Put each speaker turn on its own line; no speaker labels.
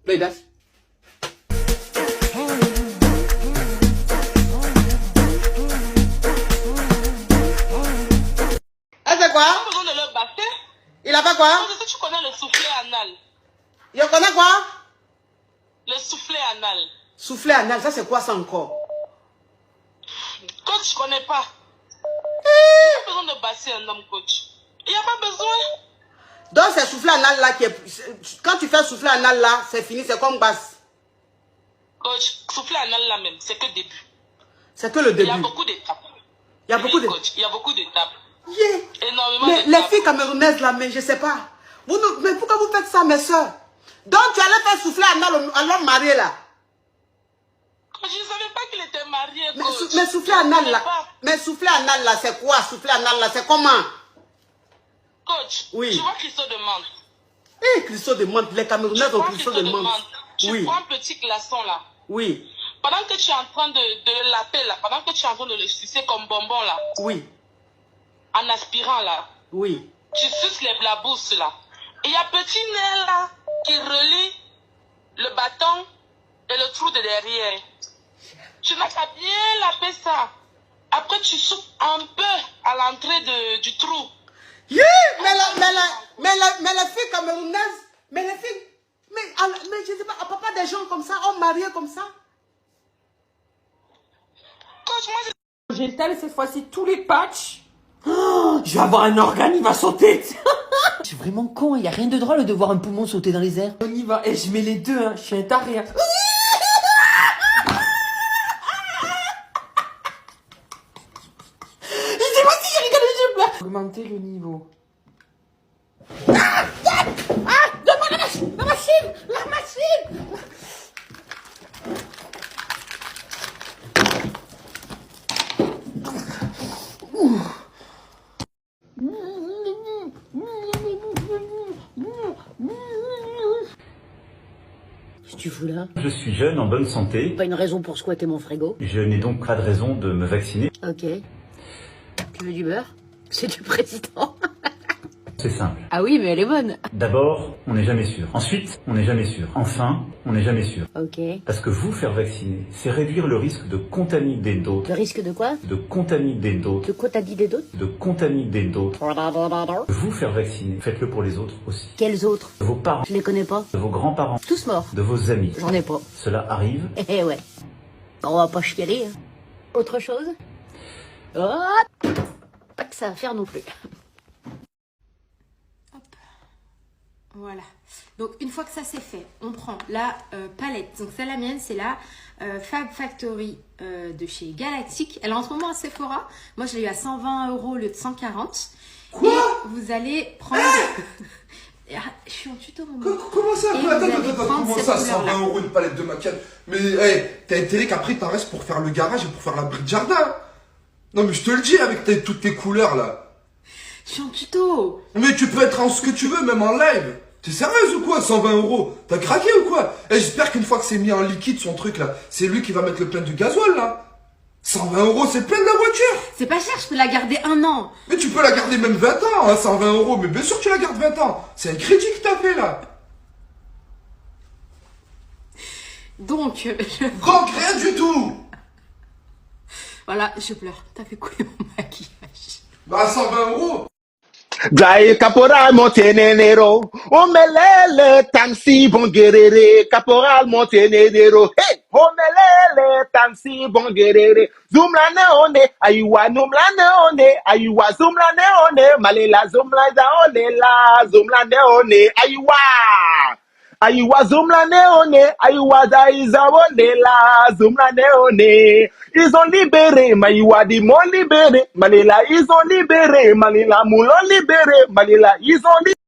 Play that. Elle fait quoi?
Pas besoin de le battre.
Il a fait quoi?
Est-ce que tu connais le soufflet anal?
Il connaît quoi?
Le soufflet anal.
Souffler anal, ça c'est quoi ça encore?
Coach, je connais pas. Il n'y a pas besoin de basser un homme, coach. Il n'y a pas besoin.
Donc c'est souffler anal là qui est... Quand tu fais souffler anal là, c'est fini, c'est comme basse.
Coach, souffler anal là même, c'est que le début.
C'est que le
Il
début.
y a beaucoup d'étapes.
Il y a beaucoup de...
Coach, il y a beaucoup d'étapes.
Yeah.
Énormément
Mais
d'étapes.
les filles camerounaises là, mais je sais pas. Mais pourquoi vous faites ça, mes soeurs? Donc tu allais faire souffler anal à l'homme marié là.
Coach, je ne savais pas qu'il était marié,
Mais,
coach.
mais souffler anal là, c'est quoi? Souffler anal là, c'est comment?
Coach,
Oui.
tu vois Christo demande.
Eh, Christo de menthe, les Camerounaises ont Christo de menthe.
Tu
Oui,
prends un petit glaçon là.
oui,
Pendant que tu es en train de le laper là, pendant que tu es en train de le sucer comme bonbon là,
oui,
en aspirant là,
oui.
tu suces la bourse là. Et il y a petit nez là qui relie le bâton et le trou de derrière. Tu n'as qu'à bien laper ça. Après tu souffles un peu à l'entrée du trou.
Yeah, mais les filles camerounaises, mais je sais pas, papa des gens comme ça, ont marié comme ça.
Coach, moi
J'étale cette fois-ci tous les patchs. Oh, je vais avoir un organe, il va sauter.
Je suis vraiment con, il y a rien de drôle de voir un poumon sauter dans les airs.
On y va, et je mets les deux, hein. Je suis un taré. Hein. Je sais pas si j'ai rigolé, je pleure. Augmenter le niveau. Donne-moi la machine, la machine.
Qu'est-ce que tu fous là?
Je suis jeune, en bonne santé.
Pas une raison pour squatter mon frigo.
Je n'ai donc pas de raison de me vacciner.
Ok. Tu veux du beurre? C'est du président.
C'est simple.
Ah oui, mais elle est bonne.
D'abord, on n'est jamais sûr. Ensuite, on n'est jamais sûr. Enfin, on n'est jamais sûr.
Ok.
Parce que vous faire vacciner, c'est réduire le risque de contaminer d'autres.
Le risque de quoi?
De contaminer d'autres.
De quoi t'as dit des d'autres?
De contaminer d'autres. Vous faire vacciner, faites-le pour les autres aussi.
Quels autres?
De vos parents,
Je les connais pas.
de vos grands-parents,
Tous morts.
de vos amis.
J'en ai pas.
Cela arrive.
Eh ouais. On va pas chialer. Hein. Autre chose? Hop. Pas que ça à faire non plus.
Voilà. Donc une fois que ça c'est fait, on prend la palette. Donc c'est la mienne, c'est la Fab Factory de chez Galactic. Elle est en ce moment à Sephora. Moi je l'ai eu à 120 € au lieu de 140.
Quoi?
Et vous allez prendre... Ah, je suis en tuto, maman.
Comment ça?
Et vous allez prendre
Comment
cette
ça,
couleur-là.
120 € une palette de maquillage? Mais hey, t'as intérêt qu'après t'en restes pour faire le garage et pour faire l'abri de jardin. Non mais je te le dis avec toutes tes couleurs là.
Je suis en tuto.
Mais tu peux être en ce que tu veux, même en live. T'es sérieuse ou quoi? 120 €? T'as craqué ou quoi? Et j'espère qu'une fois que c'est mis en liquide son truc là, c'est lui qui va mettre le plein du gasoil là. 120 €, c'est plein de la voiture.
C'est pas cher, je peux la garder 1 an.
Mais tu peux la garder même 20 ans, hein, 120 €. Mais bien sûr que tu la gardes 20 ans. C'est un crédit que t'as fait là.
Donc,
Donc rien du tout.
voilà, je pleure. T'as fait couler mon maquillage.
Bah 120 €.
Dry Caporal Montenegro, Omelele Tansi Bongerere, Caporal Montenegro, hey, Omelele Tansi Bongerere, Zumlane one, Ayua Numlane one, Ayua Zumlane one, Malela Zumlaza Olela, Zumlane one, Ayua. Ayua Zumlane one, Ayua Zaiza Olela, Zumlane one. Ils ont libéré, Maïwa dit mon libéré, Malila, ils ont libéré, Malila, moulon libéré, Malila, ils ont libéré.